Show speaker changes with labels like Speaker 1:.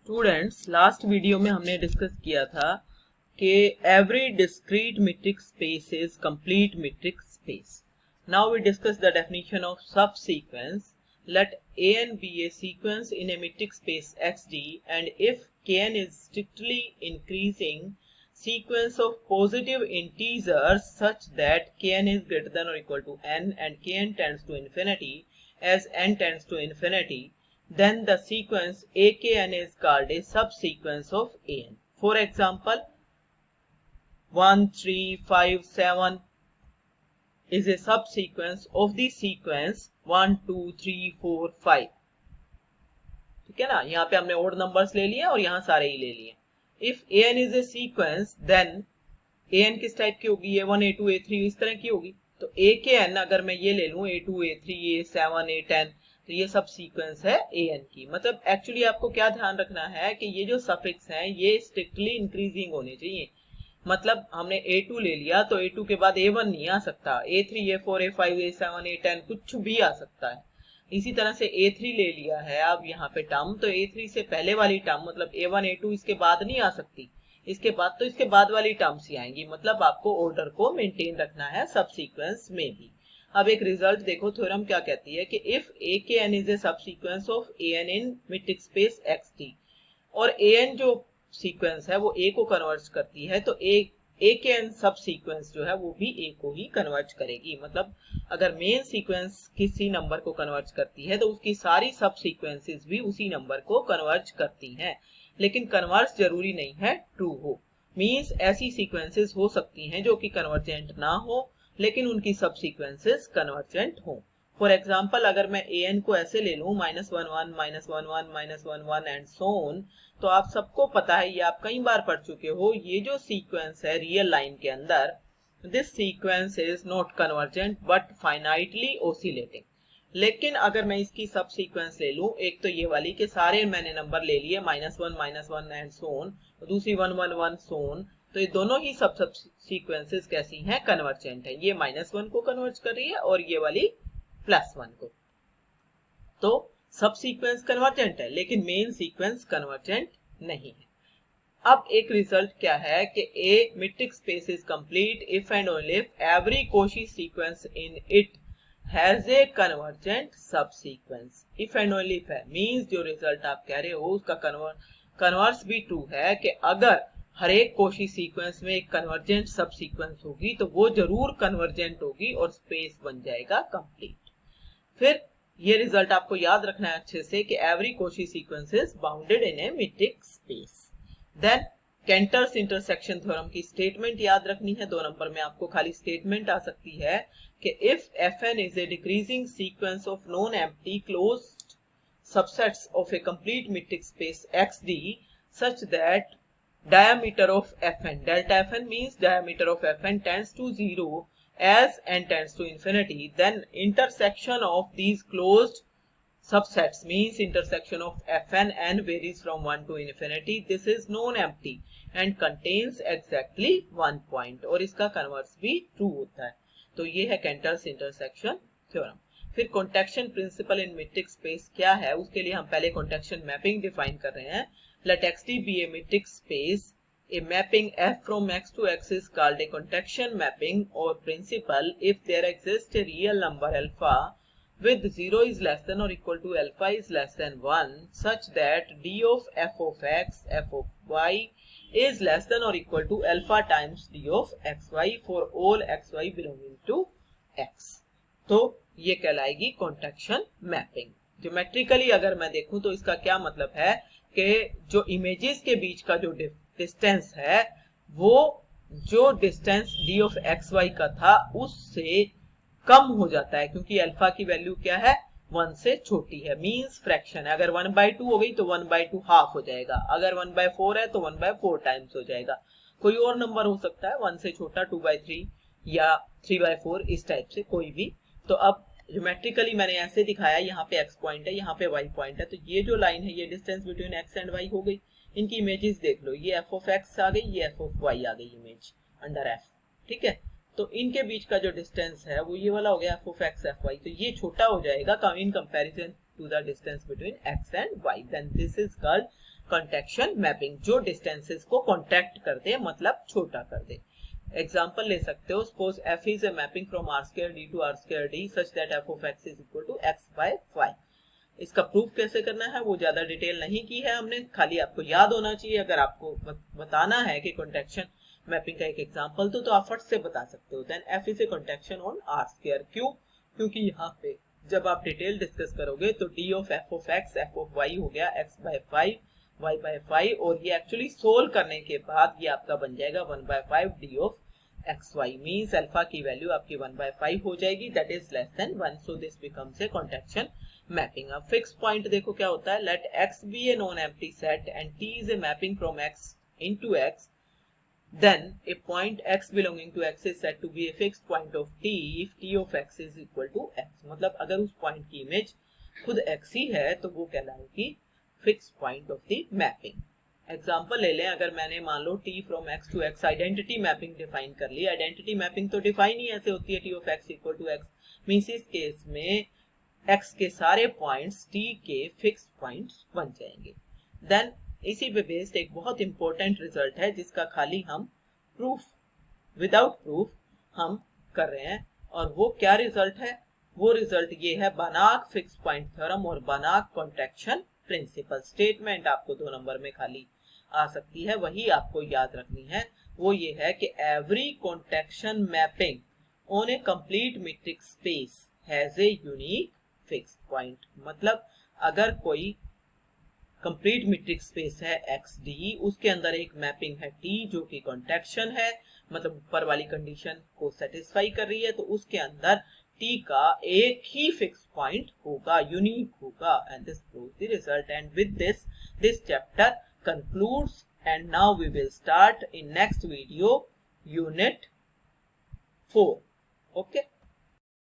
Speaker 1: Students, last video में हमने discuss किया था कि every discrete metric space is complete metric space. Now we discuss the definition of subsequence. Let an be a sequence in a metric space xd, and if kn is strictly increasing sequence of positive integers such that kn is greater than or equal to n and kn tends to infinity as n tends to infinity, then the sequence akn is called a subsequence of an. For example, 1 3 5 7 is a subsequence of the sequence 1 2 3 4 5. ठीक है ना, यहाँ पे हमने odd numbers ले लिए और यहाँ सारे ही ले लिए. If an is a sequence, then an किस टाइप की होगी? a1 a2 a3 इस तरह की होगी. तो akn अगर मैं ये ले लूं a2 a3 a7 a10, तो ये सब सीक्वेंस है an की. मतलब एक्चुअली आपको क्या ध्यान रखना है कि ये जो सफिक्स हैं ये स्ट्रिक्टली इंक्रीजिंग होने चाहिए. मतलब हमने a2 ले लिया तो a2 के बाद a1 नहीं आ सकता, a3 a4 a5 a7 a10 कुछ भी आ सकता है. इसी तरह से a3 ले लिया है अब यहाँ पे टर्म, तो a3 से पहले वाली टर्म मतलब a1 a2 इसके बाद नहीं आ सकती, इसके बाद तो इसके बाद वाली टर्म्स ही आएंगी. मतलब आपको ऑर्डर को मेंटेन रखना है सब सीक्वेंस में भी. अब एक रिजल्ट देखो, थ्योरम क्या कहती है कि इफ akn इज ए सब sequence of an in metric space xt, और an जो सीक्वेंस है वो a को कन्वर्ट करती है, तो akn सब सीक्वेंस जो है वो भी a को ही कन्वर्ट करेगी. मतलब अगर मेन सीक्वेंस किसी नंबर को कन्वर्ट करती है तो उसकी सारी सब सीक्वेंसेस भी उसी नंबर को कन्वर्ट करती हैं. लेकिन कन्वर्स जरूरी नहीं है ट्रू हो. मींस ऐसी सीक्वेंसेस हो सकती हैं जो कि कन्वर्जेंट ना हो लेकिन उनकी सब सीक्वेंसेस कन्वर्जेंट हो. फॉर एग्जाम्पल, अगर मैं an को ऐसे ले लूं -1 1 -1 1 -1 एंड सो ऑन, तो आप सबको पता है, ये आप कई बार पढ़ चुके हो, ये जो सीक्वेंस है रियल लाइन के अंदर, this sequence is not convergent but finitely oscillating. लेकिन अगर मैं इसकी सब सीक्वेंस ले लूं, एक तो ये वाली के सारे मैंने नंबर ले लिए -1 -1 एंड सो ऑन, दूसरी 1 1 1 सो ऑन, तो ये दोनों ही सब सीक्वेंसेस कैसी हैं? कन्वर्जेंट है. ये -1 को कन्वर्ट कर रही है और ये वाली +1 को. तो सब सीक्वेंस कन्वर्जेंट है लेकिन मेन सीक्वेंस कन्वर्जेंट नहीं है. अब एक रिजल्ट क्या है कि a metric space is complete if and only if every Cauchy sequence in it has a convergent subsequence. If and only if है मींस जो रिजल्ट आप कह रहे हो उसका कन्वर्स भी ट्रू है कि अगर हर एक कोशी सीक्वेंस में एक कन्वर्जेंट सब सीक्वेंस होगी तो वो जरूर कन्वर्जेंट होगी और स्पेस बन जाएगा कंप्लीट. फिर ये रिजल्ट आपको याद रखना है अच्छे से कि every Cauchy sequence is bounded in a metric space. Then Cantor's intersection theorem की स्टेटमेंट याद रखनी है. 2 नंबर में आपको खाली स्टेटमेंट आ सकती है कि if fn is a decreasing sequence of non empty closed subsets of A complete metric space xd such that diameter of fn, delta fn means diameter of fn tends to 0 as n tends to infinity, then intersection of these closed subsets means intersection of fn and varies from 1 to infinity. This is non-empty and contains exactly 1 point. और इसका converse भी true होता है. तो ये है कैंटर्स intersection theorem. फिर contraction principal इन metric space क्या है, उसके लिए हम पहले कॉन्टेक्शन मैपिंग डिफाइन कर रहे हैं. Let xd be a metric space. A mapping f from x to x is called a contection mapping or principal if there exists a real number alpha with 0 is less than or equal to alpha is less than 1 such that d of x f of y is less than or equal to alpha times d of xy for all xy belonging to x. तो ये कहलाएगी contraction mapping. Geometrically अगर मैं देखूं तो इसका क्या मतलब है कि जो इमेजेस के बीच का जो डिस्टेंस है वो जो डिस्टेंस d of xy का था उससे कम हो जाता है, क्योंकि अल्फा की वैल्यू क्या है? 1 से छोटी है. मींस फ्रैक्शन है. अगर 1/2 हो गई तो 1/2 हाफ हो जाएगा. अगर 1/4 है तो 1/4 टाइम्स हो जाएगा. कोई और नंबर हो सकता है 1 से छोटा, 2/3 या 3/4, इस टाइप से कोई भी. तो अब ज्योमेट्रिकली मैंने ऐसे दिखाया, यहाँ पे x पॉइंट है, यहाँ पे y पॉइंट है, तो ये जो लाइन है ये distance between x and y हो गई. इनकी इमेजेस देख लो, ये f of x आ गई, ये f of y आ गई इमेज अंडर f. ठीक है, तो इनके बीच का जो डिस्टेंस है वो ये वाला हो गया f of x fy. तो ये छोटा हो जाएगा in comparison to the distance between x and y. Then this is called contraction mapping, जो डिस्टेंसेस को कॉन्टैक्ट कर दे, मतलब छोटा कर दे। एग्जाम्पल ले सकते हो, suppose f is a mapping from r2d to r2d such that f of x is equal to x by 5। इसका प्रूफ कैसे करना है वो ज्यादा डिटेल नहीं की है हमने, खाली आपको याद होना चाहिए। अगर आपको बताना है कि कॉन्टेक्शन मैपिंग का एक एग्जांपल तो आप फट से बता सकते हो। Then f is a contection on r2। क्यों? क्योंकि यहाँ पे जब आप डिटेल डिस्कस करोगे तो d of f of x f of y हो गया x by 5 y by 5, और ये एक्चुअली सोल्व करने के बाद ये आपका बन जाएगा 1 by 5 d of x y, means alpha की वैल्यू आपकी 1/5 हो जाएगी, that is less than 1, so this becomes a contraction mapping. अब फिक्स पॉइंट देखो क्या होता है, let x be a non empty set and t is a mapping from x into x, then a point x belonging to x is said to be a fixed point of t if t of x is equal to x। मतलब अगर उस point की image खुद x ही है तो वो कहलाएगी fix point of the mapping. Example ले लें, अगर मैंने मान लो t from x to x identity mapping define कर ली। आइडेंटिटी मैपिंग तो डिफाइन ही ऐसे होती है, t of x equal to x, means इस केस में x के सारे पॉइंट्स t के फिक्स पॉइंट्स बन जाएंगे। देन इसी पे बेस्ड एक बहुत इंपॉर्टेंट रिजल्ट है जिसका खाली हम प्रूफ विदाउट प्रूफ हम कर रहे हैं, और वो क्या रिजल्ट है? वो रिजल्ट ये है बानाक फिक्स पॉइंट थ्योरम और बानाक कॉन्टेक्शन प्रिंसिपल। स्टेटमेंट आपको 2 नंबर में खाली आ सकती है, वही आपको याद रखनी है। वो ये है कि every contraction mapping on A complete metric space has a unique fixed point. मतलब अगर कोई कंप्लीट मीट्रिक स्पेस है XD, उसके अंदर एक मैपिंग है T जो कि कॉन्टेक्शन है, मतलब ऊपर वाली कंडीशन को सेटिस्फाई कर रही है, तो उसके अंदर T का एक ही फिक्स पॉइंट होगा, यूनिक होगा, and this proves the result. And with this chapter concludes, and now we will start in next video unit 4. Okay.